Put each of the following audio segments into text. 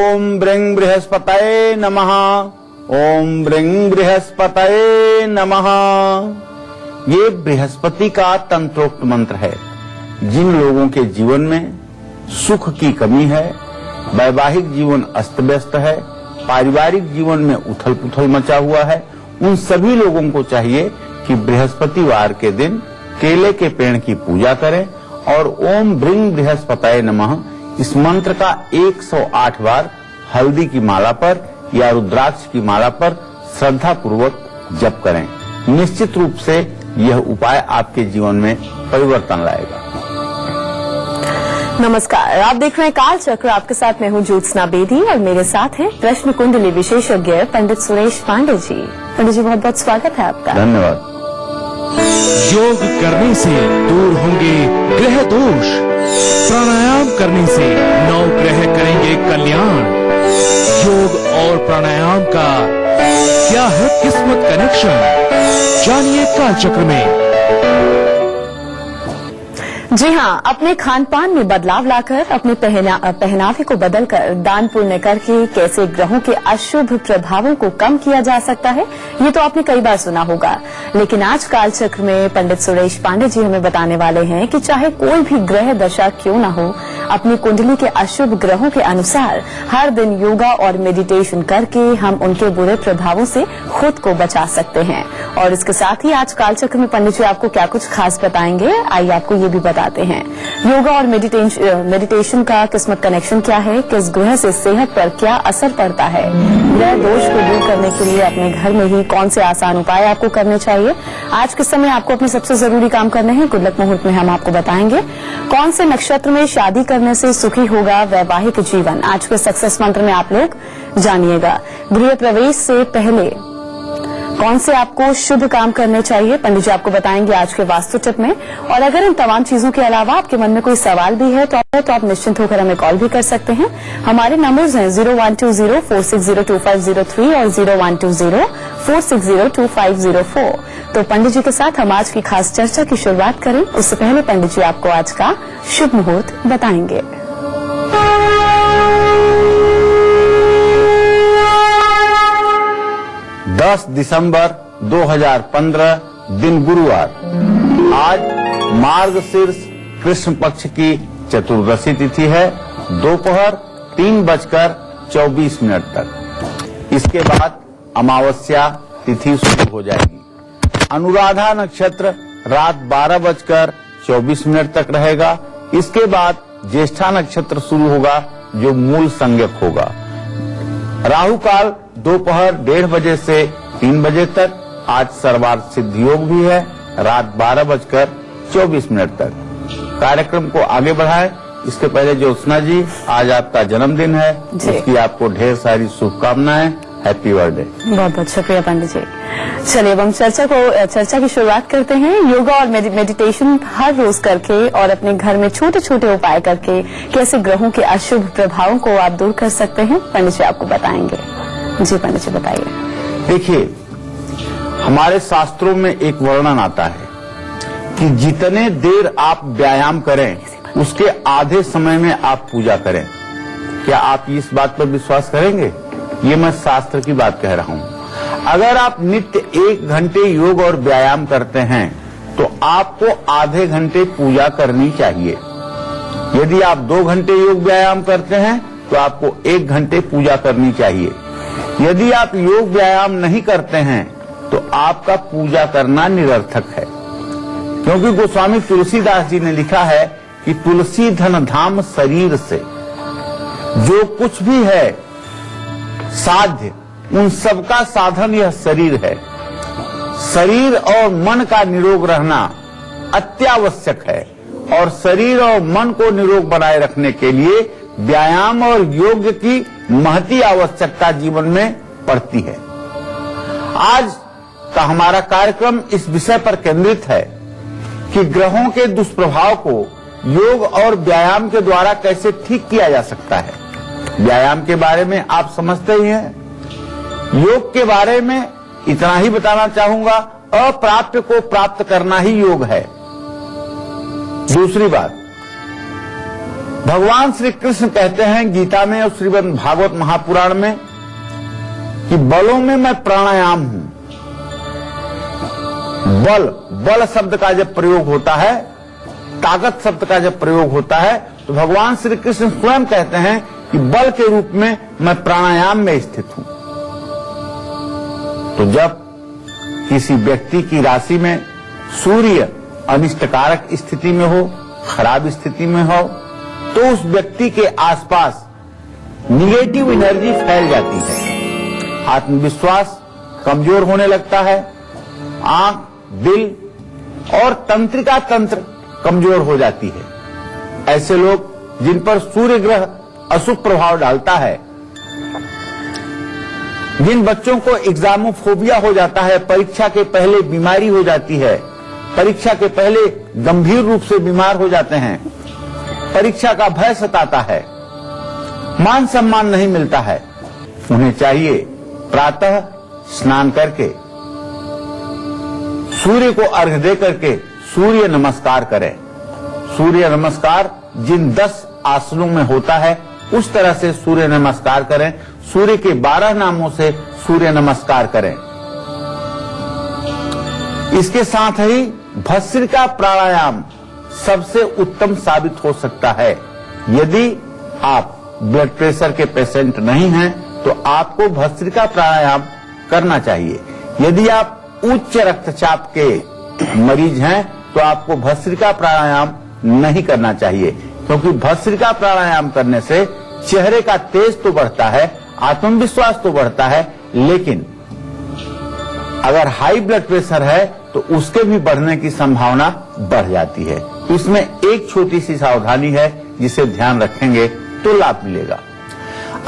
ओम bring बृहस्पतये नमः। ओम bring बृहस्पतये नमः। ये बृहस्पति का तंत्रोक्त मंत्र है। जिन लोगों के जीवन में सुख की कमी है, वैवाहिक जीवन अस्त व्यस्त है, पारिवारिक जीवन में उथल पुथल मचा हुआ है, उन सभी लोगों को चाहिए कि बृहस्पतिवार के दिन केले के पेड़ की पूजा करें और ओम ब्रिंग बृहस्पतये नमः इस मंत्र का 108 बार हल्दी की माला पर या रुद्राक्ष की माला पर श्रद्धा पूर्वक जप करें। निश्चित रूप से यह उपाय आपके जीवन में परिवर्तन लाएगा। नमस्कार, आप देख रहे हैं काल चक्र। आपके साथ मैं हूं ज्योत्सना बेदी और मेरे साथ हैं प्रश्न कुंडली विशेषज्ञ पंडित सुरेश पांडे जी। पंडित जी, बहुत बहुत स्वागत है आपका। धन्यवाद। योग करने से दूर होंगे ग्रह दोष, प्राणायाम करने से नौ ग्रह करेंगे कल्याण। योग और प्राणायाम का क्या है किस्मत कनेक्शन, जानिए काल चक्र में। जी हाँ, अपने खान पान में बदलाव लाकर, अपने पहनावे को बदलकर, दान पुण्य करके कैसे ग्रहों के अशुभ प्रभावों को कम किया जा सकता है, ये तो आपने कई बार सुना होगा। लेकिन आज काल चक्र में पंडित सुरेश पांडे जी हमें बताने वाले हैं कि चाहे कोई भी ग्रह दशा क्यों न हो, अपनी कुंडली के अशुभ ग्रहों के अनुसार हर दिन योगा और मेडिटेशन करके हम उनके बुरे प्रभावों से खुद को बचा सकते हैं। और इसके साथ ही आज काल चक्र में पंडित जी आपको क्या कुछ खास बताएंगे, आइए आपको ये भी बताते हैं। योगा और मेडिटेशन का किस्मत कनेक्शन क्या है, किस ग्रह से सेहत पर क्या असर पड़ता है, ग्रह दोष को दूर करने के लिए अपने घर में ही कौन से आसान उपाय आपको करने चाहिए, आज के समय आपको अपने सबसे जरूरी काम करने हैं, गुल्लक मुहूर्त में हम आपको बताएंगे कौन से नक्षत्र में शादी करने से सुखी होगा वैवाहिक जीवन। आज के सक्सेस मंत्र में आप लोग जानिएगा। गृह प्रवेश से पहले कौन से आपको शुभ काम करने चाहिए, पंडित जी आपको बताएंगे आज के वास्तु टिप में। और अगर इन तमाम चीजों के अलावा आपके मन में कोई सवाल भी है तो आप निश्चिंत होकर हमें कॉल भी कर सकते हैं। हमारे नंबर्स हैं 0120-460-2503 और 0120-460-2504। तो पंडित जी के साथ हम आज की खास चर्चा की शुरुआत करें उससे पहले पंडित जी आपको आज का शुभ मुहूर्त बताएंगे। 10 दिसंबर 2015 दिन गुरुवार। आज मार्गशीर्ष कृष्ण पक्ष की चतुर्दशी तिथि है, दोपहर 3:24 तक। इसके बाद अमावस्या तिथि शुरू हो जाएगी। अनुराधा नक्षत्र रात 12:24 तक रहेगा। इसके बाद ज्येष्ठा नक्षत्र शुरू होगा जो मूल संज्ञक होगा। राहु काल दोपहर 1:30 बजे से 3 बजे तक। आज सर्वार्थ सिद्ध योग भी है रात 12:24 तक। कार्यक्रम को आगे बढ़ाएं। इसके पहले ज्योत्सना जी, आज आपका जन्मदिन है, इसकी आपको ढेर सारी शुभकामनाएं। Happy birthday. बहुत बहुत शुक्रिया पंडित जी। चलिए अब हम चर्चा की शुरुआत करते हैं। योगा और मेडिटेशन हर रोज करके और अपने घर में छोटे छोटे उपाय करके कैसे ग्रहों के अशुभ प्रभावों को आप दूर कर सकते हैं, पंडित जी आपको बताएंगे। जी पंडित जी बताइए। देखिए, हमारे शास्त्रों में एक वर्णन आता है कि जितने देर आप व्यायाम करें उसके आधे समय में आप पूजा करें। क्या आप इस बात पर विश्वास करेंगे? ये मैं शास्त्र की बात कह रहा हूं। अगर आप नित्य 1 घंटे योग और व्यायाम करते हैं तो आपको आधे घंटे पूजा करनी चाहिए। यदि आप 2 घंटे योग व्यायाम करते हैं तो आपको 1 घंटे पूजा करनी चाहिए। यदि आप योग व्यायाम नहीं करते हैं तो आपका पूजा करना निरर्थक है, क्योंकि गोस्वामी तुलसीदास जी ने लिखा है कि तुलसी धन धाम शरीर से, जो कुछ भी है साध्य उन सबका साधन यह शरीर है। शरीर और मन का निरोग रहना अत्यावश्यक है और शरीर और मन को निरोग बनाए रखने के लिए व्यायाम और योग की महती आवश्यकता जीवन में पड़ती है। आज का हमारा कार्यक्रम इस विषय पर केंद्रित है कि ग्रहों के दुष्प्रभाव को योग और व्यायाम के द्वारा कैसे ठीक किया जा सकता है। व्यायाम के बारे में आप समझते ही हैं। योग के बारे में इतना ही बताना चाहूंगा, अप्राप्य को प्राप्त करना ही योग है। दूसरी बात, भगवान श्री कृष्ण कहते हैं गीता में और श्रीमद् भागवत महापुराण में कि बलों में मैं प्राणायाम हूं। बल शब्द का जब प्रयोग होता है, ताकत शब्द का जब प्रयोग होता है, तो भगवान श्री कृष्ण स्वयं कहते हैं कि बल के रूप में मैं प्राणायाम में स्थित हूं। तो जब किसी व्यक्ति की राशि में सूर्य अनिष्टकारक स्थिति में हो, खराब स्थिति में हो, तो उस व्यक्ति के आसपास निगेटिव एनर्जी फैल जाती है, आत्मविश्वास कमजोर होने लगता है, आंख, दिल और तंत्रिका तंत्र कमजोर हो जाती है। ऐसे लोग जिन पर सूर्य ग्रह अशुभ प्रभाव डालता है, जिन बच्चों को एग्जामोफोबिया हो जाता है, परीक्षा के पहले बीमारी हो जाती है, परीक्षा के पहले गंभीर रूप से बीमार हो जाते हैं, परीक्षा का भय सताता है, मान सम्मान नहीं मिलता है, उन्हें चाहिए प्रातः स्नान करके सूर्य को अर्घ्य दे करके सूर्य नमस्कार करें। सूर्य नमस्कार जिन 10 आसनों में होता है उस तरह से सूर्य नमस्कार करें। सूर्य के 12 नामों से सूर्य नमस्कार करें। इसके साथ ही भस्त्रिका प्राणायाम सबसे उत्तम साबित हो सकता है। यदि आप ब्लड प्रेशर के पेशेंट नहीं हैं तो आपको भस्त्रिका प्राणायाम करना चाहिए। यदि आप उच्च रक्तचाप के मरीज हैं तो आपको भस्त्रिका प्राणायाम नहीं करना चाहिए, क्योंकि भस्त्रिका प्राणायाम करने से चेहरे का तेज तो बढ़ता है, आत्मविश्वास तो बढ़ता है, लेकिन अगर हाई ब्लड प्रेशर है तो उसके भी बढ़ने की संभावना बढ़ जाती है। तो इसमें एक छोटी सी सावधानी है जिसे ध्यान रखेंगे तो लाभ मिलेगा।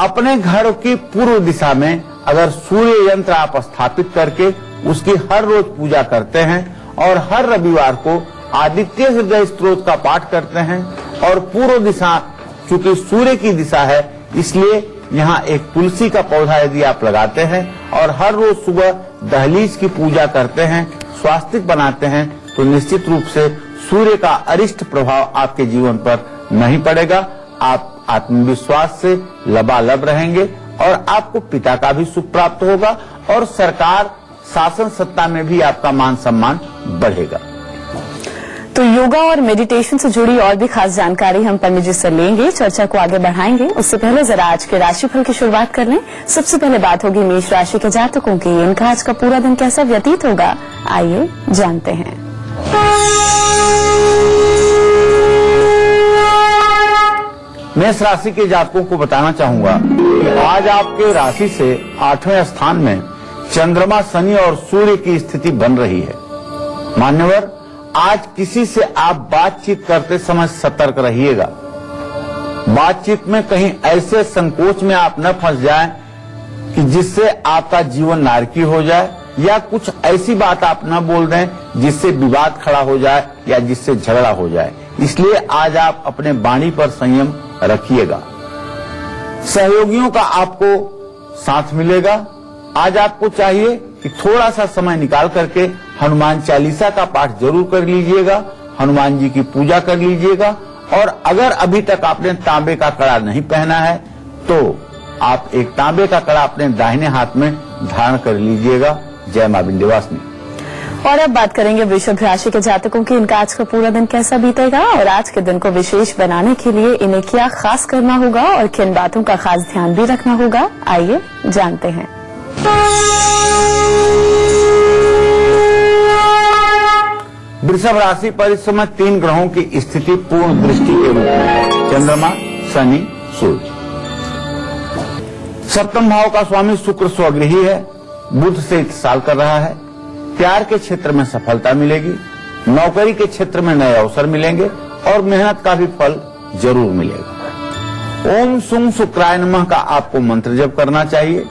अपने घर की पूर्व दिशा में अगर सूर्य यंत्र आप स्थापित करके उसकी हर रोज पूजा करते हैं और हर रविवार को आदित्य हृदय स्तोत्र का पाठ करते हैं और पूर्व दिशा चूंकि सूर्य की दिशा है इसलिए यहाँ एक तुलसी का पौधा यदि आप लगाते हैं और हर रोज सुबह दहलीज की पूजा करते हैं, स्वास्तिक बनाते हैं, तो निश्चित रूप से सूर्य का अरिष्ट प्रभाव आपके जीवन पर नहीं पड़ेगा। आप आत्मविश्वास से लबालब रहेंगे और आपको पिता का भी सुख प्राप्त होगा और सरकार शासन सत्ता में भी आपका मान सम्मान बढ़ेगा। तो योगा और मेडिटेशन से जुड़ी और भी खास जानकारी हम पंडित जी से लेंगे, चर्चा को आगे बढ़ाएंगे। उससे पहले जरा आज के राशिफल की शुरुआत कर लें। सबसे पहले बात होगी मेष राशि के जातकों की। इनका आज का पूरा दिन कैसा व्यतीत होगा, आइए जानते हैं। मेष राशि के जातकों को बताना चाहूंगा कि आज आपके राशि से 8वें स्थान में चंद्रमा, शनि और सूर्य की स्थिति बन रही है। मान्यवर, आज किसी से आप बातचीत करते समय सतर्क रहिएगा। बातचीत में कहीं ऐसे संकोच में आप न फंस जाएं कि जिससे आपका जीवन नारकीय हो जाए, या कुछ ऐसी बात आप न बोल दें जिससे विवाद खड़ा हो जाए या जिससे झगड़ा हो जाए। इसलिए आज आप अपने वाणी पर संयम रखिएगा। सहयोगियों का आपको साथ मिलेगा। आज आपको चाहिए कि थोड़ा सा समय निकाल करके हनुमान चालीसा का पाठ जरूर कर लीजिएगा, हनुमान जी की पूजा कर लीजिएगा। और अगर अभी तक आपने तांबे का कड़ा नहीं पहना है तो आप एक तांबे का कड़ा अपने दाहिने हाथ में धारण कर लीजिएगा। जय मां विंध्यवासिनी। और अब बात करेंगे वृषभ राशि के जातकों की। इनका आज का पूरा दिन कैसा बीतेगा और आज के दिन को विशेष बनाने के लिए इन्हें क्या खास करना होगा और किन बातों का खास ध्यान भी रखना होगा, आइए जानते हैं। वृषभ राशि पर इस समय 3 ग्रहों की स्थिति पूर्ण दृष्टि के रूप में है। चंद्रमा, शनि, सूर्य। सप्तम भाव का स्वामी शुक्र स्वगृही है, बुध से इत्साल कर रहा है। प्यार के क्षेत्र में सफलता मिलेगी, नौकरी के क्षेत्र में नए अवसर मिलेंगे और मेहनत का भी फल जरूर मिलेगा। ओम सुं शुक्राय नमः का आपको मंत्र जप करना चाहिए।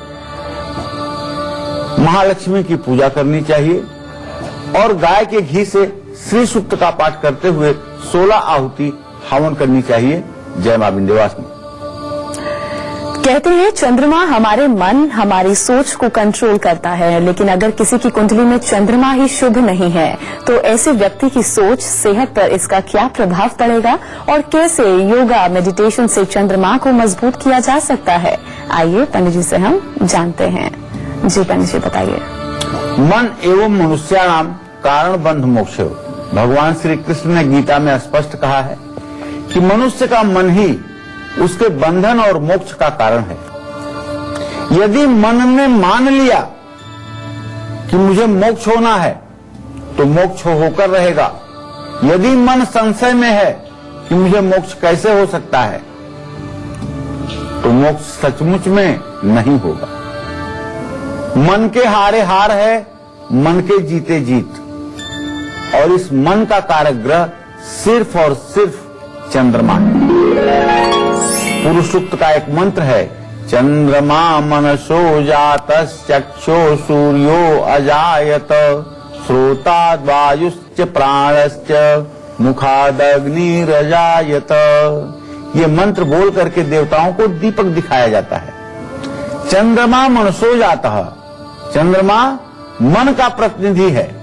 महालक्ष्मी की पूजा करनी चाहिए और गाय के घी से श्री सूक्त का पाठ करते हुए 16 आहुति हवन करनी चाहिए। जय मां विंध्यवासिनी। कहते हैं चंद्रमा हमारे मन, हमारी सोच को कंट्रोल करता है, लेकिन अगर किसी की कुंडली में चंद्रमा ही शुभ नहीं है तो ऐसे व्यक्ति की सोच, सेहत पर इसका क्या प्रभाव पड़ेगा और कैसे योगा, मेडिटेशन से चंद्रमा को मजबूत किया जा सकता है, आइए पंडित जी से हम जानते हैं। जी पंडित जी बताइए। मन एवं मनुष्याणाम कारण बंध मोक्ष। भगवान श्री कृष्ण ने गीता में स्पष्ट कहा है कि मनुष्य का मन ही उसके बंधन और मोक्ष का कारण है। यदि मन ने मान लिया कि मुझे मोक्ष होना है तो मोक्ष होकर रहेगा। यदि मन संशय में है कि मुझे मोक्ष कैसे हो सकता है तो मोक्ष सचमुच में नहीं होगा। मन के हारे हार है, मन के जीते जीत। और इस मन का कारक ग्रह सिर्फ और सिर्फ चंद्रमा है। पुरुष सूक्त का एक मंत्र है, चंद्रमा मनसो जातश्चक्षो सूर्यो अजायत श्रोता वायुश्च प्राणश्च मुखादग्निरजायत। ये मंत्र बोल करके देवताओं को दीपक दिखाया जाता है। चंद्रमा मनसो जातः, चंद्रमा मन का प्रतिनिधि है।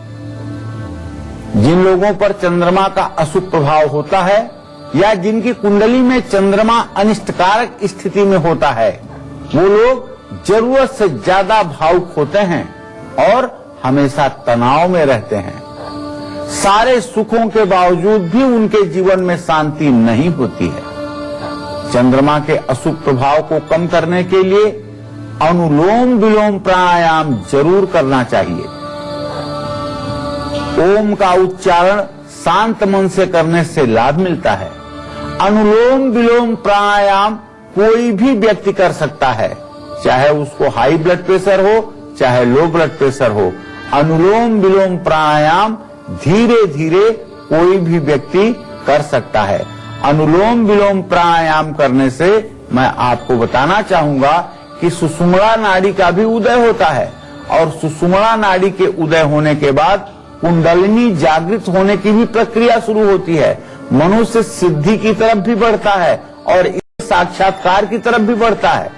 जिन लोगों पर चंद्रमा का अशुभ प्रभाव होता है या जिनकी कुंडली में चंद्रमा अनिष्टकारक स्थिति में होता है, वो लोग जरूरत से ज्यादा भावुक होते हैं और हमेशा तनाव में रहते हैं। सारे सुखों के बावजूद भी उनके जीवन में शांति नहीं होती है। चंद्रमा के अशुभ प्रभाव को कम करने के लिए अनुलोम विलोम प्राणायाम जरूर करना चाहिए। ओम का उच्चारण शांत मन से करने से लाभ मिलता है। अनुलोम विलोम प्राणायाम कोई भी व्यक्ति कर सकता है, चाहे उसको हाई ब्लड प्रेशर हो चाहे लो ब्लड प्रेशर हो। अनुलोम विलोम प्राणायाम धीरे धीरे कोई भी व्यक्ति कर सकता है। अनुलोम विलोम प्राणायाम करने से मैं आपको बताना चाहूंगा कि सुषुम्ना नाड़ी का भी उदय होता है और सुषुम्ना नाड़ी के उदय होने के बाद कुंडलिनी जागृत होने की भी प्रक्रिया शुरू होती है। मनुष्य सिद्धि की तरफ भी बढ़ता है और साक्षात्कार की तरफ भी बढ़ता है।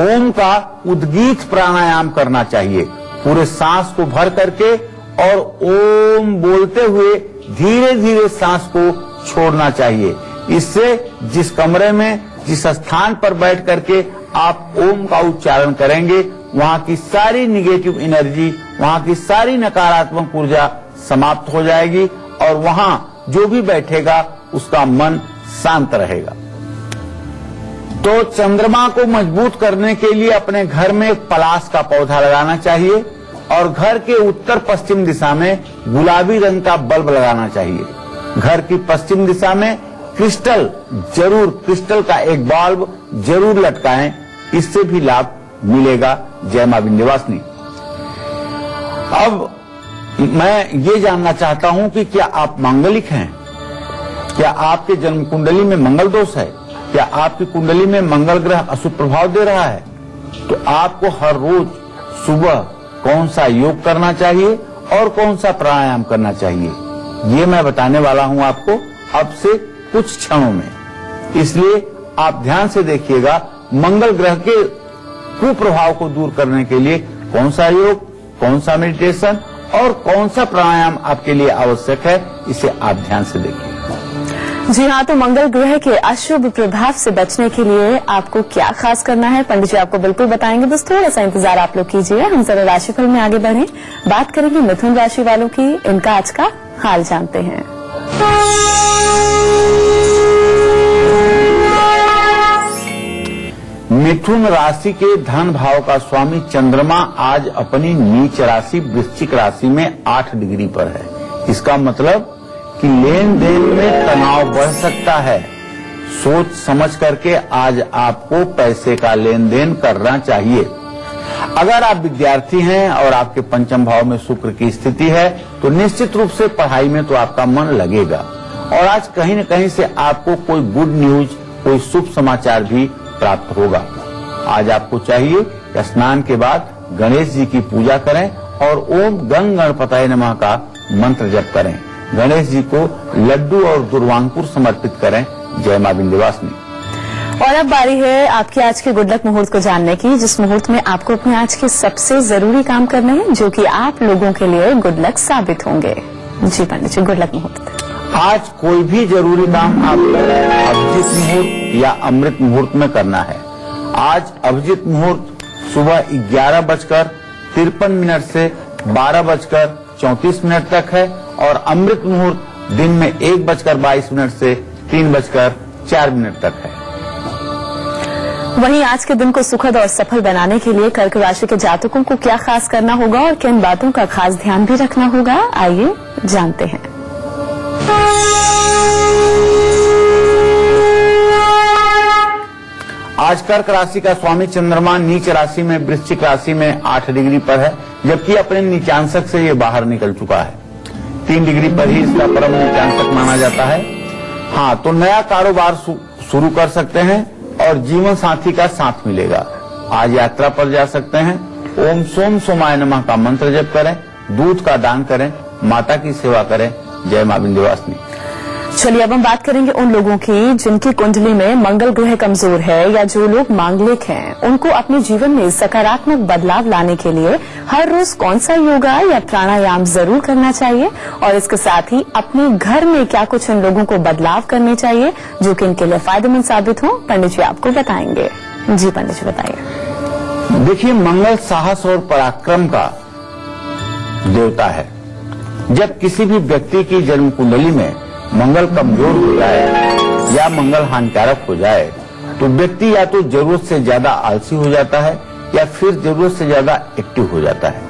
ओम का उद्गीत प्राणायाम करना चाहिए। पूरे सांस को भर करके और ओम बोलते हुए धीरे धीरे सांस को छोड़ना चाहिए। इससे जिस कमरे में, जिस स्थान पर बैठ करके आप ओम का उच्चारण करेंगे, वहां की सारी निगेटिव एनर्जी, वहां की सारी नकारात्मक ऊर्जा समाप्त हो जाएगी और वहां जो भी बैठेगा उसका मन शांत रहेगा। तो चंद्रमा को मजबूत करने के लिए अपने घर में एक पलाश का पौधा लगाना चाहिए और घर के उत्तर पश्चिम दिशा में गुलाबी रंग का बल्ब लगाना चाहिए। घर की पश्चिम दिशा में क्रिस्टल का एक बल्ब जरूर लटकाएं, इससे भी लाभ मिलेगा। जय मां विंध्यवासिनी। अब मैं ये जानना चाहता हूं कि क्या आप मांगलिक हैं? क्या आपके जन्म कुंडली में मंगल दोष है? क्या आपकी कुंडली में मंगल ग्रह अशुभ प्रभाव दे रहा है? तो आपको हर रोज सुबह कौन सा योग करना चाहिए और कौन सा प्राणायाम करना चाहिए, ये मैं बताने वाला हूं आपको अब से कुछ क्षणों में। इसलिए आप ध्यान से देखिएगा। मंगल ग्रह के कुप्रभाव को दूर करने के लिए कौन सा योग, कौन सा मेडिटेशन और कौन सा प्राणायाम आपके लिए आवश्यक है, इसे आप ध्यान से देखिए। जी हाँ, तो मंगल ग्रह के अशुभ प्रभाव से बचने के लिए आपको क्या खास करना है, पंडित जी आपको बिल्कुल बताएंगे। बस थोड़ा सा इंतजार आप लोग कीजिए। हम जरा राशिफल में आगे बढ़ें, बात करेंगे मिथुन राशि वालों की। इनका आज का हाल जानते हैं। मिथुन राशि के धन भाव का स्वामी चंद्रमा आज अपनी नीच राशि वृश्चिक राशि में 8 डिग्री पर है। इसका मतलब कि लेन देन में तनाव बढ़ सकता है। सोच समझ करके आज आपको पैसे का लेन देन करना चाहिए। अगर आप विद्यार्थी हैं और आपके पंचम भाव में शुक्र की स्थिति है तो निश्चित रूप से पढ़ाई में तो आपका मन लगेगा और आज कहीं न कहीं से आपको कोई गुड न्यूज, कोई शुभ समाचार भी प्राप्त होगा। आज आपको चाहिए कि स्नान के बाद गणेश जी की पूजा करें और ओम गंग गणपतये नमः का मंत्र जप करें। गणेश जी को लड्डू और दुर्वांकुर समर्पित करें। जय मां विंध्यवासिनी। और अब बारी है आपके आज के गुड लक मुहूर्त को जानने की, जिस मुहूर्त में आपको अपने आज के सबसे जरूरी काम करने हैं जो कि आप लोगों के लिए गुड लक साबित होंगे। जी पंडित जी, गुड लक मुहूर्त। आज कोई भी जरूरी काम आपको अभिजीत मुहूर्त या अमृत मुहूर्त में करना है। आज अभिजीत मुहूर्त सुबह 11:53 से 12:34 तक है और अमृत मुहूर्त दिन में 1:22 से 3:04 तक है। वहीं आज के दिन को सुखद और सफल बनाने के लिए कर्क राशि के जातकों को क्या खास करना होगा और किन बातों का खास ध्यान भी रखना होगा, आइए जानते हैं। आज कर्क राशि का स्वामी चंद्रमा नीच राशि में वृश्चिक राशि में 8 डिग्री पर है, जबकि अपने नीचांशक से ये बाहर निकल चुका है। 3 डिग्री पर ही इसका परम नीचांशक माना जाता है। हाँ, तो नया कारोबार शुरू कर सकते हैं और जीवन साथी का साथ मिलेगा। आज यात्रा पर जा सकते हैं। ओम सोम सोमाय नमः का मंत्र जप करें, दूध का दान करें, माता की सेवा करें। जय मां विंध्यवासिनी। चलिए अब हम बात करेंगे उन लोगों की जिनकी कुंडली में मंगल ग्रह कमजोर है या जो लोग मांगलिक हैं। उनको अपने जीवन में सकारात्मक बदलाव लाने के लिए हर रोज कौन सा योगा या प्राणायाम जरूर करना चाहिए और इसके साथ ही अपने घर में क्या कुछ इन लोगों को बदलाव करने चाहिए जो कि इनके लिए फायदेमंद साबित हो, पंडित जी आपको बताएंगे। जी पंडित जी बताइए। देखिए, मंगल साहस और पराक्रम का देवता है। जब किसी भी व्यक्ति की जन्म कुंडली में मंगल कमजोर हो जाए या मंगल हानिकारक हो जाए तो व्यक्ति या तो जरूरत से ज्यादा आलसी हो जाता है या फिर जरूरत से ज्यादा एक्टिव हो जाता है।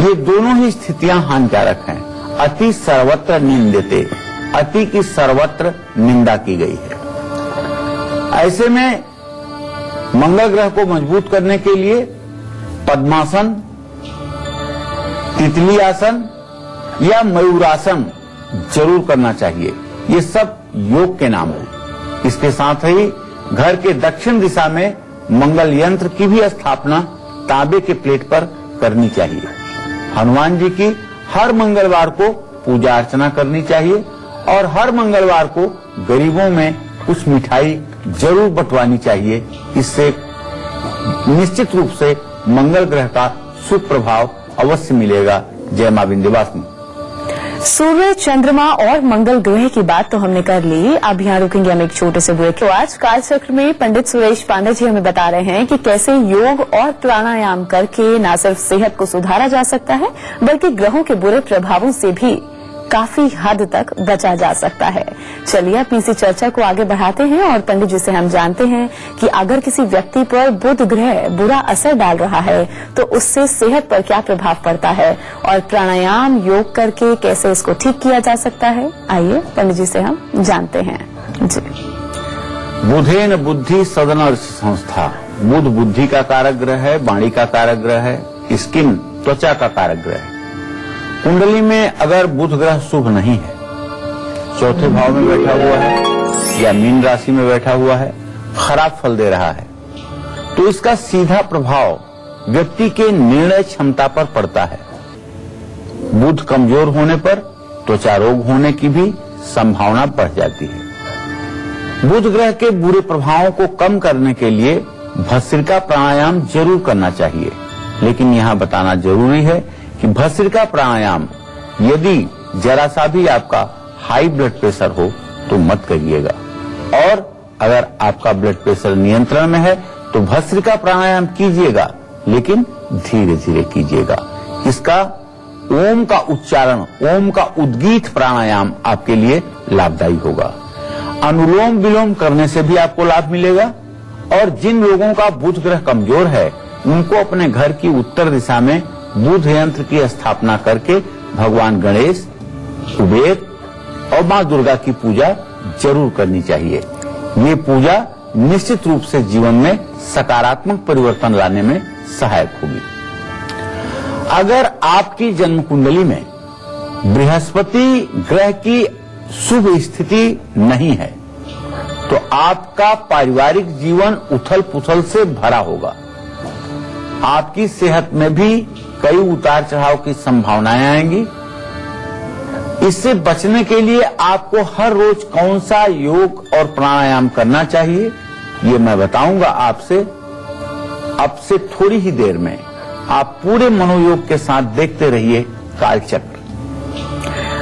ये दोनों ही स्थितियां हानिकारक हैं। अति सर्वत्र निंदते, अति की सर्वत्र निंदा की गई है। ऐसे में मंगल ग्रह को मजबूत करने के लिए पद्मासन, तितली आसन या मयूरासन जरूर करना चाहिए। ये सब योग के नाम है। इसके साथ ही घर के दक्षिण दिशा में मंगल यंत्र की भी स्थापना तांबे के प्लेट पर करनी चाहिए। हनुमान जी की हर मंगलवार को पूजा अर्चना करनी चाहिए और हर मंगलवार को गरीबों में कुछ मिठाई जरूर बंटवानी चाहिए। इससे निश्चित रूप से मंगल ग्रह का शुभ प्रभाव अवश्य मिलेगा। जय मां विंध्यवासिनी। सूर्य, चंद्रमा और मंगल ग्रह की बात तो हमने कर ली। अब यहाँ रुकेंगे हम एक छोटे से ब्रेक। तो आज कालचक्र में पंडित सुरेश पांडे जी हमें बता रहे हैं कि कैसे योग और प्राणायाम करके न सिर्फ सेहत को सुधारा जा सकता है बल्कि ग्रहों के बुरे प्रभावों से भी काफी हद तक बचा जा सकता है। चलिए अपनी इसी चर्चा को आगे बढ़ाते हैं और पंडित जी से हम जानते हैं कि अगर किसी व्यक्ति पर बुध ग्रह बुरा असर डाल रहा है तो उससे सेहत पर क्या प्रभाव पड़ता है और प्राणायाम योग करके कैसे इसको ठीक किया जा सकता है। आइए पंडित जी से हम जानते हैं। जी। बुधेन बुद्धि सदन संस्था। बुध बुद्धि का कारक ग्रह है, वाणी का कारक ग्रह है, स्किन त्वचा का कारक ग्रह है। कुंडली में अगर बुध ग्रह शुभ नहीं है, चौथे भाव में बैठा हुआ है या मीन राशि में बैठा हुआ है, खराब फल दे रहा है, तो इसका सीधा प्रभाव व्यक्ति के निर्णय क्षमता पर पड़ता है। बुध कमजोर होने पर त्वचा रोग होने की भी संभावना बढ़ जाती है। बुध ग्रह के बुरे प्रभावों को कम करने के लिए भस्त्रिका प्राणायाम जरूर करना चाहिए, लेकिन यहाँ बताना जरूरी है कि भस्त्रिका प्राणायाम यदि जरा सा भी आपका हाई ब्लड प्रेशर हो तो मत करिएगा, और अगर आपका ब्लड प्रेशर नियंत्रण में है तो भस्त्रिका प्राणायाम कीजिएगा, लेकिन धीरे धीरे कीजिएगा। इसका ओम का उच्चारण, ओम का उद्गीत प्राणायाम आपके लिए लाभदायी होगा। अनुलोम विलोम करने से भी आपको लाभ मिलेगा। और जिन लोगों का बुध ग्रह कमजोर है उनको अपने घर की उत्तर दिशा में बुध यंत्र की स्थापना करके भगवान गणेश, कुबेर और मां दुर्गा की पूजा जरूर करनी चाहिए। ये पूजा निश्चित रूप से जीवन में सकारात्मक परिवर्तन लाने में सहायक होगी। अगर आपकी जन्म कुंडली में बृहस्पति ग्रह की शुभ स्थिति नहीं है तो आपका पारिवारिक जीवन उथल पुथल से भरा होगा। आपकी सेहत में भी कई उतार चढ़ाव की संभावनाएं आएंगी। इससे बचने के लिए आपको हर रोज कौन सा योग और प्राणायाम करना चाहिए ये मैं बताऊंगा आपसे अब से थोड़ी ही देर में। आप पूरे मनोयोग के साथ देखते रहिए कालचक्र।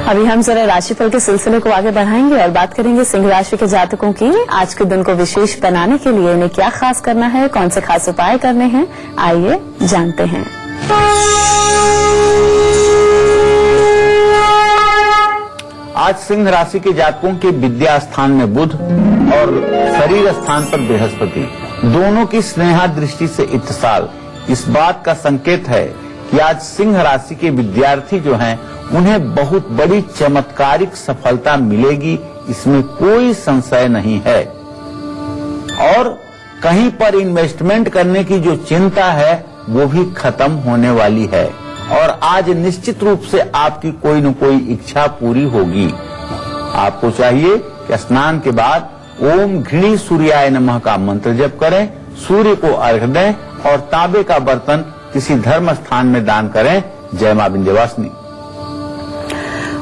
अभी हम जरा राशिफल के सिलसिले को आगे बढ़ाएंगे और बात करेंगे सिंह राशि के जातकों की। आज के दिन को विशेष बनाने के लिए इन्हें क्या खास करना है, कौन से खास उपाय करने हैं, आइए जानते हैं। आज सिंह राशि के जातकों के विद्या स्थान में बुध और शरीर स्थान पर बृहस्पति दोनों की स्नेहा दृष्टि से इत्तिसाल इस बात का संकेत है कि आज सिंह राशि के विद्यार्थी जो हैं उन्हें बहुत बड़ी चमत्कारिक सफलता मिलेगी, इसमें कोई संशय नहीं है। और कहीं पर इन्वेस्टमेंट करने की जो चिंता है वो भी खत्म होने वाली है और आज निश्चित रूप से आपकी कोई न कोई इच्छा पूरी होगी। आपको चाहिए कि स्नान के बाद ओम घृणी सूर्याय नमः का मंत्र जप करें, सूर्य को अर्घ्य दें और तांबे का बर्तन किसी धर्म स्थान में दान करें। जय मां विंध्यवासिनी।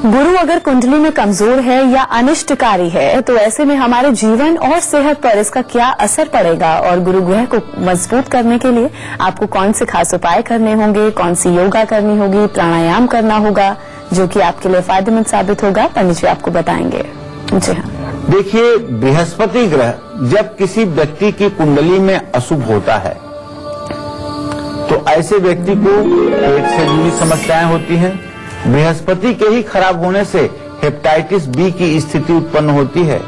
गुरु अगर कुंडली में कमजोर है या अनिष्टकारी है तो ऐसे में हमारे जीवन और सेहत पर इसका क्या असर पड़ेगा और गुरु ग्रह को मजबूत करने के लिए आपको कौन से खास उपाय करने होंगे, कौन सी योगा करनी होगी, प्राणायाम करना होगा जो कि आपके लिए फायदेमंद साबित होगा, पंडित जी आपको बताएंगे। जी हाँ, देखिए, बृहस्पति ग्रह जब किसी व्यक्ति की कुंडली में अशुभ होता है तो ऐसे व्यक्ति को पेट से जुड़ी समस्याएं होती हैं। बृहस्पति के ही खराब होने से हेपेटाइटिस बी की स्थिति उत्पन्न होती है।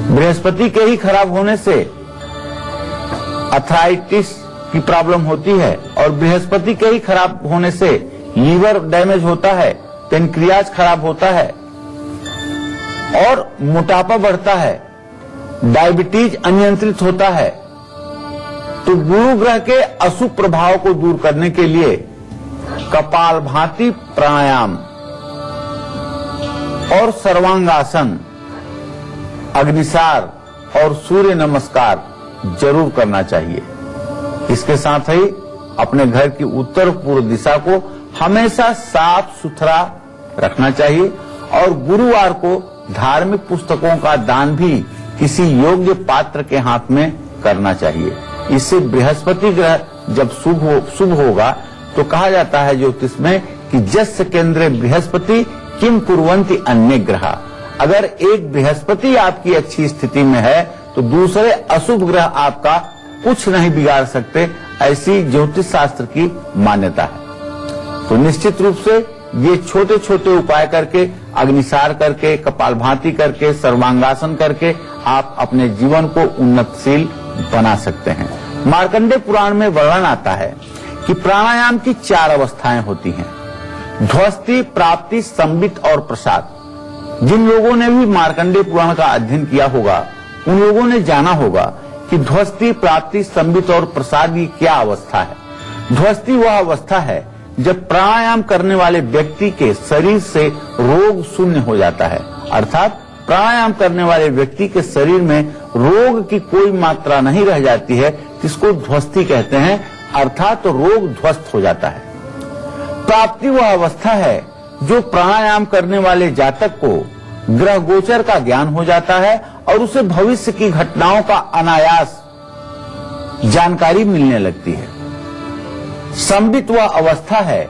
बृहस्पति के ही खराब होने से अर्थराइटिस की प्रॉब्लम होती है और बृहस्पति के ही खराब होने से लीवर डैमेज होता है, पेनक्रियाज खराब होता है और मोटापा बढ़ता है, डायबिटीज अनियंत्रित होता है। तो गुरु ग्रह के अशुभ प्रभाव को दूर करने के लिए कपालभाति प्राणायाम और सर्वांगासन, अग्निसार और सूर्य नमस्कार जरूर करना चाहिए। इसके साथ ही अपने घर की उत्तर पूर्व दिशा को हमेशा साफ सुथरा रखना चाहिए और गुरुवार को धार्मिक पुस्तकों का दान भी किसी योग्य पात्र के हाथ में करना चाहिए। इससे बृहस्पति ग्रह जब शुभ होगा तो कहा जाता है ज्योतिष में कि जस्य केंद्रे बृहस्पति किम कुर्वन्ति अन्य ग्रह। अगर एक बृहस्पति आपकी अच्छी स्थिति में है तो दूसरे अशुभ ग्रह आपका कुछ नहीं बिगाड़ सकते, ऐसी ज्योतिष शास्त्र की मान्यता है। तो निश्चित रूप से ये छोटे छोटे उपाय करके, अग्निसार करके, कपालभाति करके, सर्वांगासन करके आप अपने जीवन को उन्नतशील बना सकते हैं। मार्कंडेय पुराण में वर्णन आता है कि प्राणायाम की 4 अवस्थाएं होती हैं: ध्वस्ति, प्राप्ति, संबित और प्रसाद। जिन लोगों ने भी मार्कंडेय पुराण का अध्ययन किया होगा उन लोगों ने जाना होगा कि ध्वस्ति, प्राप्ति, संबित और प्रसाद की क्या अवस्था है। ध्वस्ति वह अवस्था है जब प्राणायाम करने वाले व्यक्ति के शरीर से रोग शून्य हो जाता है, अर्थात प्राणायाम करने वाले व्यक्ति के शरीर में रोग की कोई मात्रा नहीं रह जाती है, जिसको ध्वस्ति कहते हैं, अर्थात तो रोग ध्वस्त हो जाता है। प्राप्ति वह अवस्था है जो प्राणायाम करने वाले जातक को ग्रह गोचर का ज्ञान हो जाता है और उसे भविष्य की घटनाओं का अनायास जानकारी मिलने लगती है। संबित वह अवस्था है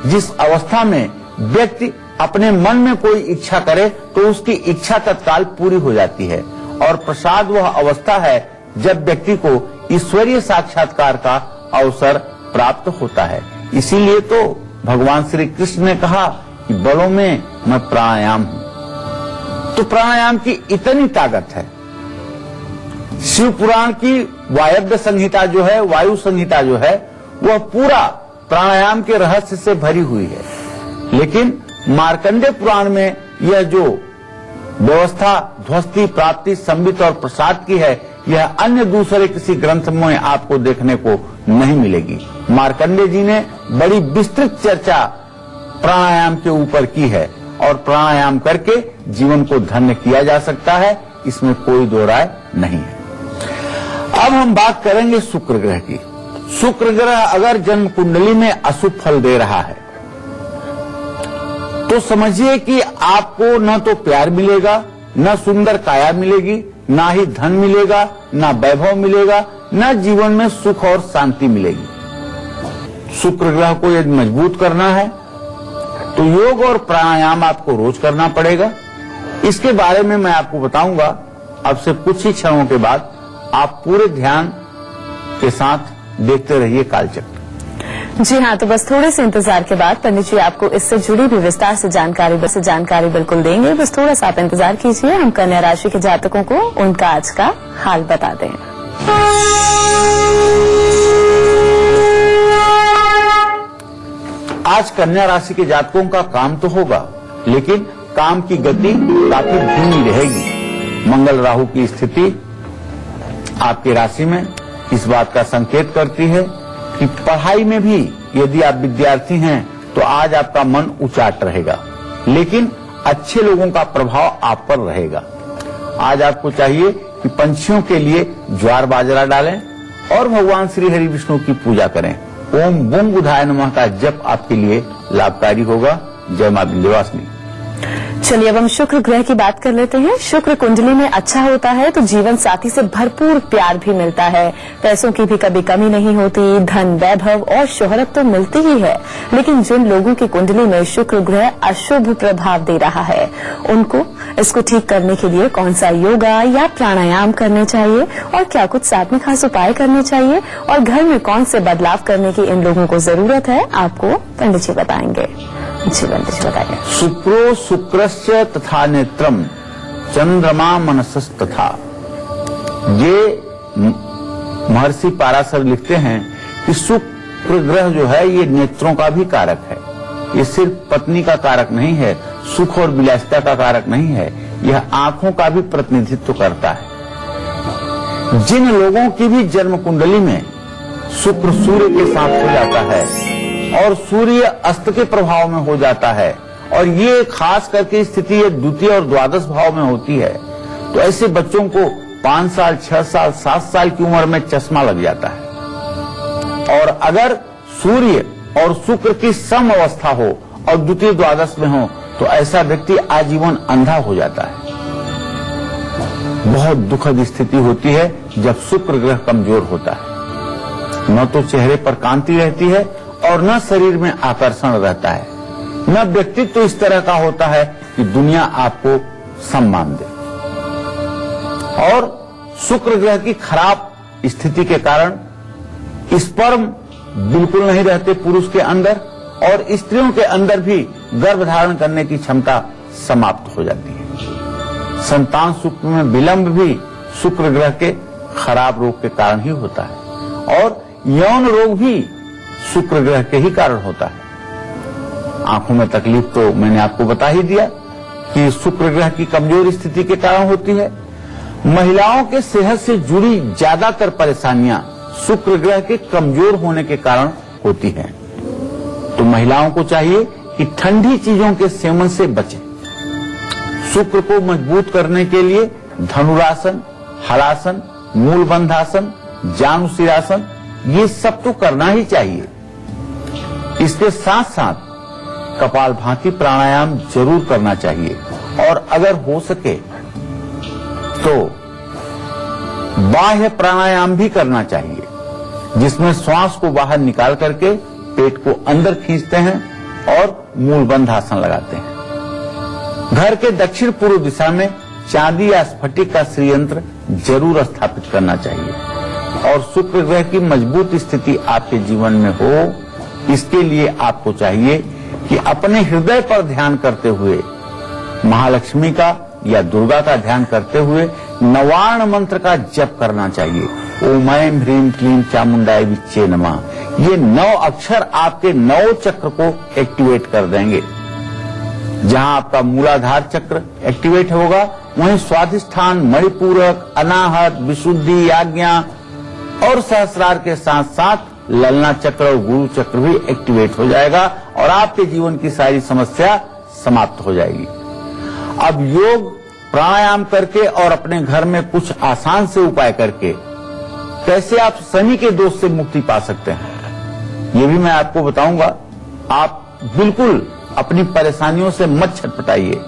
जिस अवस्था में व्यक्ति अपने मन में कोई इच्छा करे तो उसकी इच्छा तत्काल पूरी हो जाती है। और प्रसाद वह अवस्था है जब व्यक्ति को ईश्वरीय साक्षात्कार का अवसर प्राप्त होता है। इसीलिए तो भगवान श्री कृष्ण ने कहा कि बलों में मैं प्राणायाम हूं। तो प्राणायाम की इतनी ताकत है। शिव पुराण की वायव्य संहिता जो है, वायु संहिता जो है, वह पूरा प्राणायाम के रहस्य से भरी हुई है। लेकिन मार्कंडेय पुराण में यह जो व्यवस्था ध्वस्ति, प्राप्ति, संबित और प्रसाद की है, यह अन्य दूसरे किसी ग्रंथ में आपको देखने को नहीं मिलेगी। मार्कंडेय जी ने बड़ी विस्तृत चर्चा प्राणायाम के ऊपर की है और प्राणायाम करके जीवन को धन्य किया जा सकता है, इसमें कोई दो राय नहीं है। अब हम बात करेंगे शुक्र ग्रह की। शुक्र ग्रह अगर जन्म कुंडली में अशुभ फल दे रहा है तो समझिए कि आपको न तो प्यार मिलेगा, न सुंदर काया मिलेगी, ना ही धन मिलेगा, ना वैभव मिलेगा, ना जीवन में सुख और शांति मिलेगी। शुक्र ग्रह को यदि मजबूत करना है तो योग और प्राणायाम आपको रोज करना पड़ेगा। इसके बारे में मैं आपको बताऊंगा अब से कुछ ही क्षणों के बाद। आप पूरे ध्यान के साथ देखते रहिए कालचक्र। जी हाँ, तो बस थोड़े से इंतजार के बाद पंडित जी आपको इससे जुड़ी भी विस्तार से जानकारी बिल्कुल देंगे। बस थोड़ा सा आप इंतजार कीजिए, हम कन्या राशि के जातकों को उनका आज का हाल बता दें। आज कन्या राशि के जातकों का काम तो होगा, लेकिन काम की गति काफी धीमी रहेगी। मंगल राहु की स्थिति आपकी राशि में इस बात का संकेत करती है कि पढ़ाई में भी यदि आप विद्यार्थी हैं तो आज आपका मन उचाट रहेगा, लेकिन अच्छे लोगों का प्रभाव आप पर रहेगा। आज आपको चाहिए कि पंछियों के लिए ज्वार बाजरा डालें और भगवान श्री हरि विष्णु की पूजा करें। ओम बूम बुधाय नमः का जप आपके लिए लाभकारी होगा। जय मां विंध्यवासिनी। चलिए अब हम शुक्र ग्रह की बात कर लेते हैं। शुक्र कुंडली में अच्छा होता है तो जीवन साथी से भरपूर प्यार भी मिलता है, पैसों की भी कभी कमी नहीं होती, धन वैभव और शोहरत तो मिलती ही है। लेकिन जिन लोगों की कुंडली में शुक्र ग्रह अशुभ प्रभाव दे रहा है, उनको इसको ठीक करने के लिए कौन सा योगा या प्राणायाम करने चाहिए और क्या कुछ साथ में खास उपाय करने चाहिए और घर में कौन से बदलाव करने की इन लोगों को जरूरत है, आपको पंडित जी बताएंगे। जी पंडित जी बताइए। शुक्रो शुक्रस्य तथा नेत्रम चंद्रमा मनसस तथा। ये महर्षि पाराशर लिखते हैं कि शुक्र ग्रह जो है ये नेत्रों का भी कारक है। ये सिर्फ पत्नी का कारक नहीं है, सुख और विलासिता का कारक नहीं है, यह आंखों का भी प्रतिनिधित्व करता है। जिन लोगों की भी जन्म कुंडली में शुक्र सूर्य के साथ हो जाता है और सूर्य अस्त के प्रभाव में हो जाता है, और ये खास करके स्थिति ये द्वितीय और द्वादश भाव में होती है, तो ऐसे बच्चों को 5 साल 6 साल 7 साल की उम्र में चश्मा लग जाता है। और अगर सूर्य और शुक्र की सम अवस्था हो और द्वितीय द्वादश में हो तो ऐसा व्यक्ति आजीवन अंधा हो जाता है। बहुत दुखद स्थिति होती है जब शुक्र ग्रह कमजोर होता है। न तो चेहरे पर कांति रहती है और न शरीर में आकर्षण रहता है, न व्यक्तित्व इस तरह का होता है कि दुनिया आपको सम्मान दे। और शुक्र ग्रह की खराब स्थिति के कारण स्पर्म बिल्कुल नहीं रहते पुरुष के अंदर, और स्त्रियों के अंदर भी गर्भ धारण करने की क्षमता समाप्त हो जाती है। संतान सुख में विलंब भी शुक्र ग्रह के खराब रोग के कारण ही होता है, और यौन रोग भी शुक्र ग्रह के ही कारण होता है। आंखों में तकलीफ तो मैंने आपको बता ही दिया कि शुक्र ग्रह की कमजोर स्थिति के कारण होती है। महिलाओं के सेहत से जुड़ी ज्यादातर परेशानियां शुक्र ग्रह के कमजोर होने के कारण होती हैं। तो महिलाओं को चाहिए कि ठंडी चीजों के सेवन से बचें। शुक्र को मजबूत करने के लिए धनुरासन, हलासन, मूलबंधासन, जानुशिरासन ये सब तो करना ही चाहिए। इसके साथ साथ कपालभाति प्राणायाम जरूर करना चाहिए, और अगर हो सके तो बाह्य प्राणायाम भी करना चाहिए, जिसमें श्वास को बाहर निकाल करके पेट को अंदर खींचते हैं और मूलबंधासन लगाते हैं। घर के दक्षिण पूर्व दिशा में चांदी या स्फटिक का श्रीयंत्र जरूर स्थापित करना चाहिए। और शुक्र ग्रह की मजबूत स्थिति आपके जीवन में हो, इसके लिए आपको चाहिए कि अपने हृदय पर ध्यान करते हुए महालक्ष्मी का या दुर्गा का ध्यान करते हुए नवार्ण मंत्र का जप करना चाहिए। ओम ऐं ह्रीं क्लीं चामुंडाय विच्चे नमः। ये 9 अक्षर आपके 9 चक्र को एक्टिवेट कर देंगे। जहां आपका मूलाधार चक्र एक्टिवेट होगा, वहीं स्वाधिष्ठान, मणिपूरक, अनाहत, विशुद्धि, आज्ञा और सहस्रार के साथ साथ ललना चक्र और गुरु चक्र भी एक्टिवेट हो जाएगा, और आपके जीवन की सारी समस्या समाप्त हो जाएगी। अब योग प्राणायाम करके और अपने घर में कुछ आसान से उपाय करके कैसे आप शनि के दोष से मुक्ति पा सकते हैं, ये भी मैं आपको बताऊंगा। आप बिल्कुल अपनी परेशानियों से मत छटपटाइए।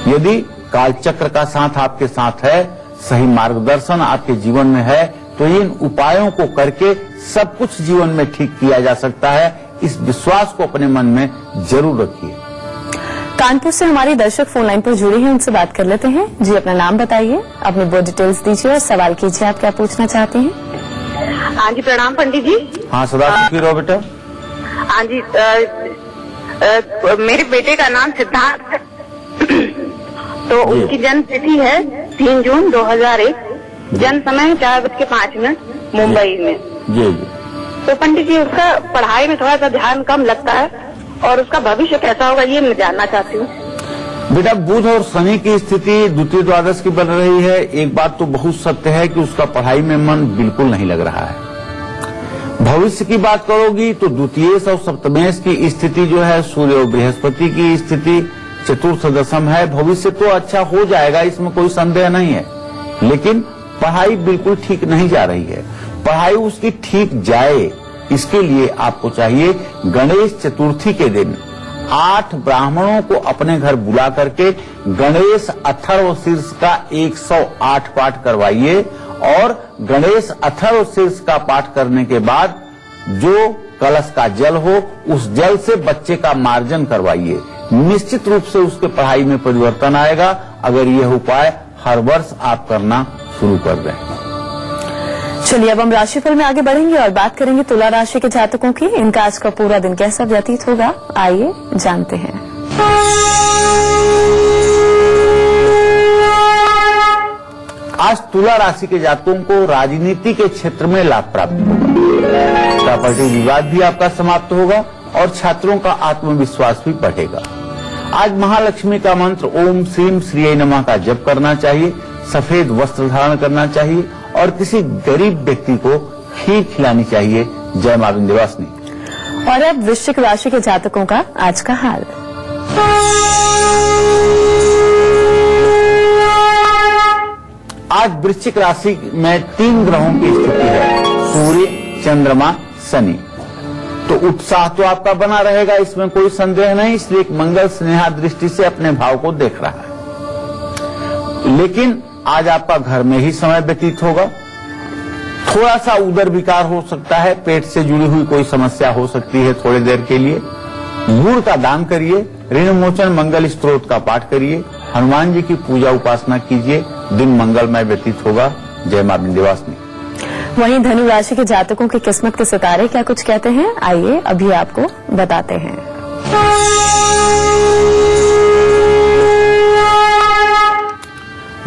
यदि कालचक्र का साथ आपके साथ है, सही मार्गदर्शन आपके जीवन में है तो इन उपायों को करके सब कुछ जीवन में ठीक किया जा सकता है। इस विश्वास को अपने मन में जरूर रखिए। कानपुर से हमारे दर्शक फोन लाइन पर जुड़े हैं, उनसे बात कर लेते हैं। जी, अपना नाम बताइए, अपनी वो डिटेल्स दीजिए और सवाल कीजिए, आप क्या पूछना चाहती हैं। हाँ जी, प्रणाम पंडित जी। हाँ, सदा सुखी रहो बेटा। हाँ जी, मेरे बेटे का नाम सिद्धार्थ है। तो उनकी जन्म तिथि है 3 जून 2001, जन्म समय 4:05 मुंबई में। जी जी। तो पंडित जी, उसका पढ़ाई में थोड़ा सा ध्यान कम लगता है और उसका भविष्य कैसा होगा ये मैं जानना चाहती हूँ। बेटा, बुध और शनि की स्थिति द्वितीय द्वादश की बन रही है। एक बात तो बहुत सत्य है कि उसका पढ़ाई में मन बिल्कुल नहीं लग रहा है। भविष्य की बात करोगी तो द्वितीयेश और सप्तमेश की स्थिति जो है, सूर्य और बृहस्पति की स्थिति चतुर्थ दशम है। भविष्य तो अच्छा हो जाएगा, इसमें कोई संदेह नहीं है, लेकिन पढ़ाई बिल्कुल ठीक नहीं जा रही है। पढ़ाई उसकी ठीक जाए इसके लिए आपको चाहिए गणेश चतुर्थी के दिन 8 ब्राह्मणों को अपने घर बुला करके गणेश अथर्व शीर्ष का 108 पाठ करवाइए और गणेश अथर्व शीर्ष का पाठ करने के बाद जो कलश का जल हो उस जल से बच्चे का मार्जन करवाइए। निश्चित रूप से उसके पढ़ाई में परिवर्तन आएगा अगर यह उपाय हर वर्ष आप करना शुरू कर दें। चलिए, अब हम राशिफल में आगे बढ़ेंगे और बात करेंगे तुला राशि के जातकों की। इनका आज का पूरा दिन कैसा व्यतीत होगा, आइए जानते हैं। आज तुला राशि के जातकों को राजनीति के क्षेत्र में लाभ प्राप्त होगा। प्रॉपर्टी विवाद भी आपका समाप्त होगा और छात्रों का आत्मविश्वास भी बढ़ेगा। आज महालक्ष्मी का मंत्र ओम श्रीम श्रीये नमः का जप करना चाहिए। सफेद वस्त्र धारण करना चाहिए और किसी गरीब व्यक्ति को खीर खिलानी चाहिए। जय मां विंध्यवासिनी। और अब वृश्चिक राशि के जातकों का आज का हाल। आज वृश्चिक राशि में 3 ग्रहों की स्थिति है, सूर्य, चंद्रमा, शनि। तो उत्साह तो आपका बना रहेगा, इसमें कोई संदेह नहीं, इसलिए एक मंगल स्नेहा दृष्टि से अपने भाव को देख रहा है। लेकिन आज आपका घर में ही समय व्यतीत होगा। थोड़ा सा उदर विकार हो सकता है, पेट से जुड़ी हुई कोई समस्या हो सकती है थोड़ी देर के लिए। गुड़ का दान करिए, ऋण मोचन मंगल स्तोत्र का पाठ करिए, हनुमान जी की पूजा उपासना कीजिए। दिन मंगलमय व्यतीत होगा। जय मां विंध्यवासिनी। वहीं धनु राशि के जातकों की किस्मत के सितारे क्या कुछ कहते हैं, आइए अभी आपको बताते हैं।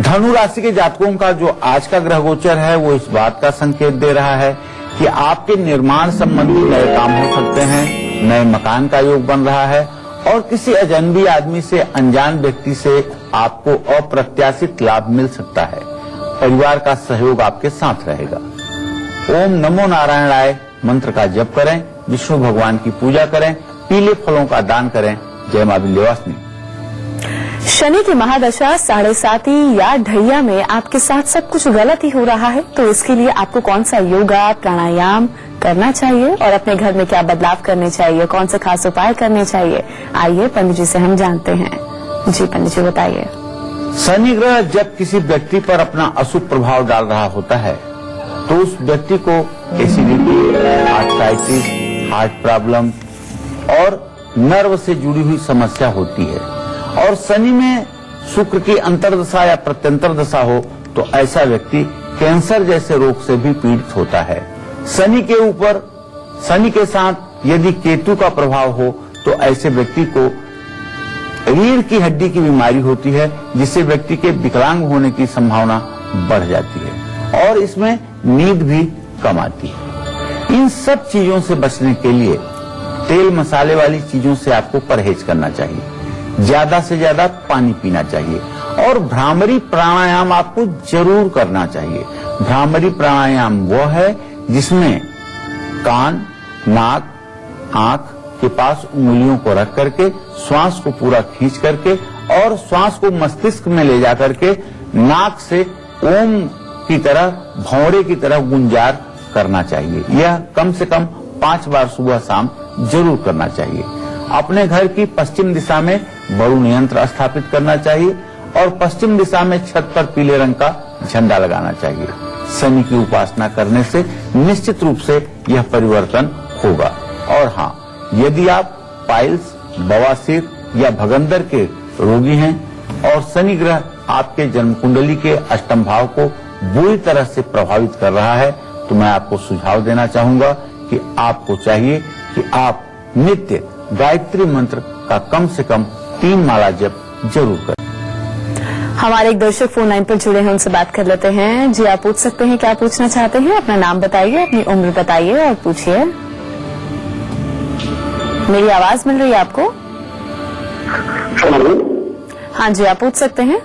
धनु राशि के जातकों का जो आज का ग्रह गोचर है वो इस बात का संकेत दे रहा है कि आपके निर्माण संबंधी नए काम हो सकते हैं, नए मकान का योग बन रहा है और किसी अजनबी आदमी से, अनजान व्यक्ति से आपको अप्रत्याशित लाभ मिल सकता है। परिवार का सहयोग आपके साथ रहेगा। ओम नमो नारायणाय मंत्र का जप करें, विष्णु भगवान की पूजा करें, पीले फलों का दान करें। जय मां विंध्यवासिनी। शनि की महादशा 7.5 या ढैया में आपके साथ सब कुछ गलत ही हो रहा है, तो इसके लिए आपको कौन सा योगा प्राणायाम करना चाहिए और अपने घर में क्या बदलाव करने चाहिए, कौन से खास उपाय करने चाहिए, आइए पंडित जी से हम जानते हैं। जी पंडित जी बताइए। शनि ग्रह जब किसी व्यक्ति पर अपना अशुभ प्रभाव डाल रहा होता है तो उस व्यक्ति को एसिडिटी, आर्थराइटिस, हार्ट प्रॉब्लम और नर्व से जुड़ी हुई समस्या होती है। और शनि में शुक्र की अंतर्दशा या प्रत्यंतर दशा हो तो ऐसा व्यक्ति कैंसर जैसे रोग से भी पीड़ित होता है। शनि के साथ यदि केतु का प्रभाव हो तो ऐसे व्यक्ति को रीढ़ की हड्डी की बीमारी होती है, जिससे व्यक्ति के विकलांग होने की संभावना बढ़ जाती है और इसमें नींद भी कम आती है। इन सब चीजों से बचने के लिए तेल मसाले वाली चीजों से आपको परहेज करना चाहिए। ज्यादा से ज्यादा पानी पीना चाहिए और भ्रामरी प्राणायाम आपको जरूर करना चाहिए। भ्रामरी प्राणायाम वो है जिसमें कान, नाक, आंख के पास उंगलियों को रख करके श्वास को पूरा खींच करके और श्वास को मस्तिष्क में ले जा करके नाक से ओम की तरह, भौरे की तरह गुंजार करना चाहिए। यह कम से कम 5 बार सुबह शाम जरूर करना चाहिए। अपने घर की पश्चिम दिशा में वरुण यंत्र स्थापित करना चाहिए और पश्चिम दिशा में छत पर पीले रंग का झंडा लगाना चाहिए। शनि की उपासना करने से निश्चित रूप से यह परिवर्तन होगा। और हाँ, यदि आप पाइल्स, बवासीर या भगंदर के रोगी हैं और शनि ग्रह आपके जन्म कुंडली के अष्टम भाव को बुरी तरह से प्रभावित कर रहा है, तो मैं आपको सुझाव देना चाहूंगा कि आपको चाहिए कि आप नित्य गायत्री मंत्र का कम से कम 3 माला जप जरूर करें। हमारे एक दर्शक फोन लाइन पर जुड़े हैं, उनसे बात कर लेते हैं। जी, आप पूछ सकते हैं, क्या पूछना चाहते हैं? अपना नाम बताइए, अपनी उम्र बताइए और पूछिए। मेरी आवाज मिल रही है आपको? हाँ जी, आप पूछ सकते हैं।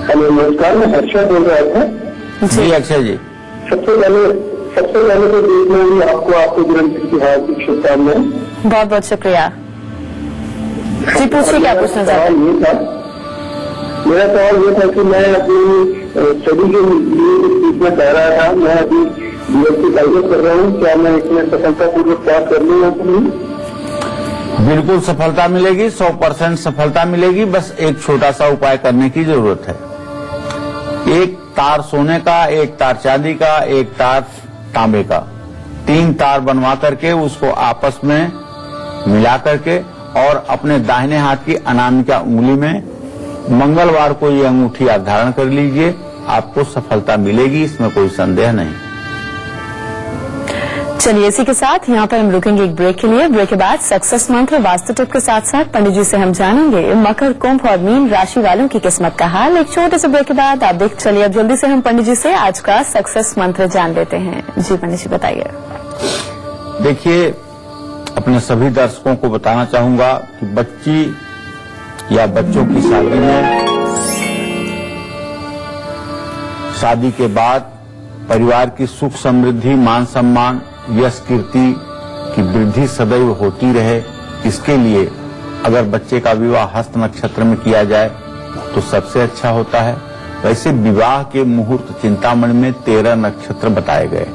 हेलो, नमस्कार। मैं अक्षय बोल रहा था। जी अक्षय जी, सबसे पहले तो देखना ही आपको आपके जन्मदिन की हार्दिक शुभकामनाएं। बहुत बहुत शुक्रिया जी। पूछिए, क्या पूछना चाहते हैं? मेरा सवाल ये था कि मैं अपनी स्टडी के लिए कुछ सीखना चाह रहा था। मैं अभी BSc प्राइवेट कर रहा हूँ, क्या मैं इसमें सफलतापूर्वक पास कर लूंगा कि नहीं? बिल्कुल सफलता मिलेगी, 100% सफलता मिलेगी। बस एक छोटा सा उपाय करने की जरूरत है। एक तार सोने का, एक तार चांदी का, एक तार तांबे का, 3 तार बनवा करके उसको आपस में मिला करके और अपने दाहिने हाथ की अनामिका उंगली में मंगलवार को ये अंगूठी आप धारण कर लीजिए, आपको सफलता मिलेगी, इसमें कोई संदेह नहीं। चलिए, इसी के साथ यहाँ पर हम रुकेंगे एक ब्रेक के लिए। ब्रेक के बाद सक्सेस मंत्र, वास्तु टिप के साथ साथ पंडित जी से हम जानेंगे मकर, कुंभ और मीन राशि वालों की किस्मत का हाल। एक छोटे से ब्रेक के बाद आप देख चलिए। अब जल्दी से हम पंडित जी से आज का सक्सेस मंत्र जान लेते हैं। जी पंडित जी, बताइए। देखिए, अपने सभी दर्शकों को बताना चाहूंगा कि बच्ची या बच्चों की शादी में, शादी के बाद परिवार की सुख समृद्धि, मान सम्मान, यश कीर्ति की वृद्धि सदैव होती रहे, इसके लिए अगर बच्चे का विवाह हस्त नक्षत्र में किया जाए तो सबसे अच्छा होता है। वैसे विवाह के मुहूर्त चिंतामणि में 13 नक्षत्र बताए गए,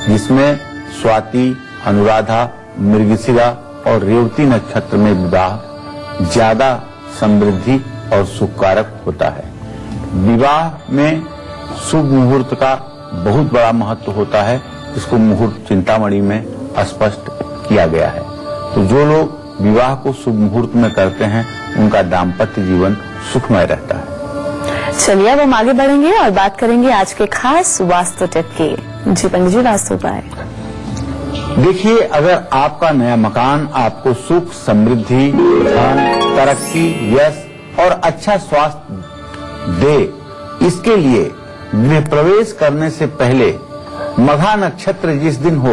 जिसमें स्वाति, अनुराधा, मृगशिरा और रेवती नक्षत्र में विवाह ज्यादा समृद्धि और सुखकारक होता है। विवाह में शुभ मुहूर्त का बहुत बड़ा महत्व होता है, इसको मुहूर्त चिंतामणि में स्पष्ट किया गया है। तो जो लोग विवाह को शुभ मुहूर्त में करते हैं, उनका दाम्पत्य जीवन सुखमय रहता है। चलिए, अब हम आगे बढ़ेंगे और बात करेंगे आज के खास वास्तु टिप की। जी पंडित जी, वास्तु उपाय। देखिए, अगर आपका नया मकान आपको सुख, समृद्धि, धन, तरक्की, यश और अच्छा स्वास्थ्य दे, इसके लिए गृह प्रवेश करने से पहले मघा नक्षत्र जिस दिन हो,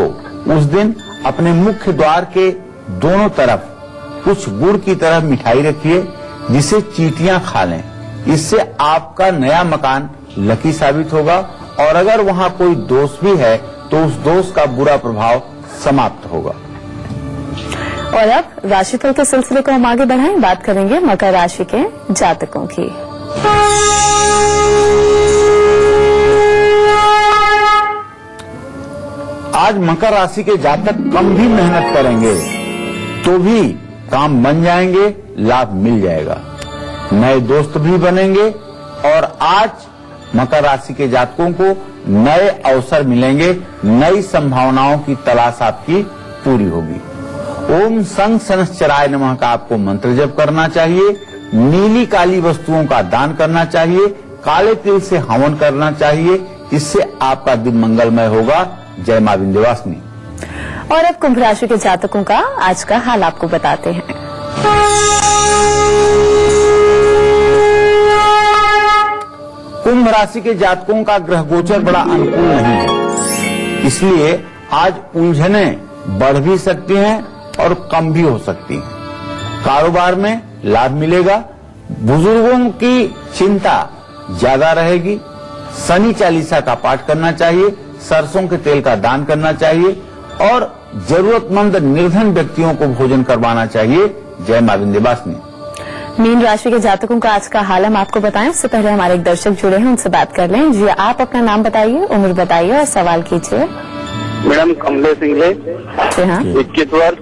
उस दिन अपने मुख्य द्वार के दोनों तरफ कुछ गुड़ की तरह मिठाई रखिए, जिसे चींटियां खा लें। इससे आपका नया मकान लकी साबित होगा और अगर वहां कोई दोष भी है तो उस दोष का बुरा प्रभाव समाप्त होगा। और अब राशिफल के सिलसिले को हम आगे बढ़ाएं, बात करेंगे मकर राशि के जातकों की। आज मकर राशि के जातक कम भी मेहनत करेंगे तो भी काम बन जाएंगे, लाभ मिल जाएगा, नए दोस्त भी बनेंगे और आज मकर राशि के जातकों को नए अवसर मिलेंगे, नई संभावनाओं की तलाश आपकी पूरी होगी। ओम संग शनश्चराय नमः का आपको मंत्र जप करना चाहिए, नीली काली वस्तुओं का दान करना चाहिए, काले तिल से हवन करना चाहिए, इससे आपका दिन मंगलमय होगा। जय मां विंध्यवासिनी। और अब कुंभ राशि के जातकों का आज का हाल आपको बताते हैं। कुंभ राशि के जातकों का ग्रह गोचर बड़ा अनुकूल नहीं है, इसलिए आज उलझने बढ़ भी सकती हैं और कम भी हो सकती हैं। कारोबार में लाभ मिलेगा, बुजुर्गों की चिंता ज्यादा रहेगी। शनि चालीसा का पाठ करना चाहिए, सरसों के तेल का दान करना चाहिए और जरूरतमंद निर्धन व्यक्तियों को भोजन करवाना चाहिए। जय मां विंध्यवासिनी। मीन राशि के जातकों का आज का हाल हम आपको बताएं, उससे पहले हमारे एक दर्शक जुड़े हैं, उनसे बात कर लें। जी, आप अपना नाम बताइए, उम्र बताइए और सवाल कीजिए। मैडम कमलेश सिंह है, जी हाँ, 21 वर्ष,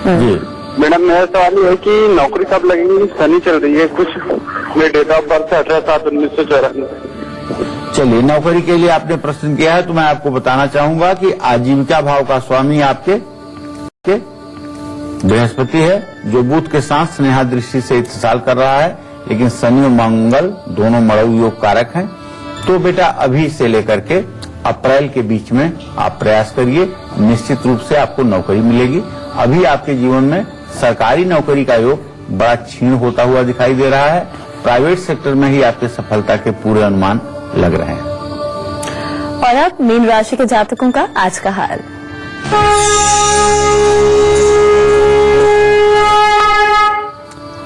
जी मैडम मेरा सवाल ये है कि नौकरी कब लगेगी, शनि चल रही है कुछ, मेरे डेट ऑफ बर्थ 18/7/1994। चलिए, नौकरी के लिए आपने प्रश्न किया है तो मैं आपको बताना चाहूंगा कि आजीविका भाव का स्वामी आपके बृहस्पति है, जो बुध के साथ स्नेहा दृष्टि से इत्तेसाल कर रहा है, लेकिन शनि और मंगल दोनों मड़ऊ योग कारक हैं। तो बेटा अभी से लेकर के अप्रैल के बीच में आप प्रयास करिए, निश्चित रूप से आपको नौकरी मिलेगी। अभी आपके जीवन में सरकारी नौकरी का योग बड़ा क्षीण होता हुआ दिखाई दे रहा है। प्राइवेट सेक्टर में ही आपके सफलता के पूरे अनुमान लग रहे हैं। और अब मीन राशि के जातकों का आज का हाल।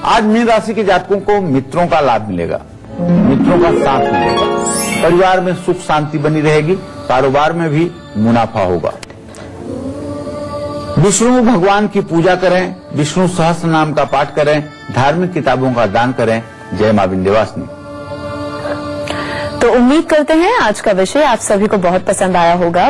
आज मीन राशि के जातकों को मित्रों का लाभ मिलेगा, मित्रों का साथ मिलेगा, परिवार में सुख शांति बनी रहेगी, कारोबार में भी मुनाफा होगा। विष्णु भगवान की पूजा करें, विष्णु सहस्त्र नाम का पाठ करें, धार्मिक किताबों का दान करें। जय मां विंध्यवासिनी। तो उम्मीद करते हैं आज का विषय आप सभी को बहुत पसंद आया होगा।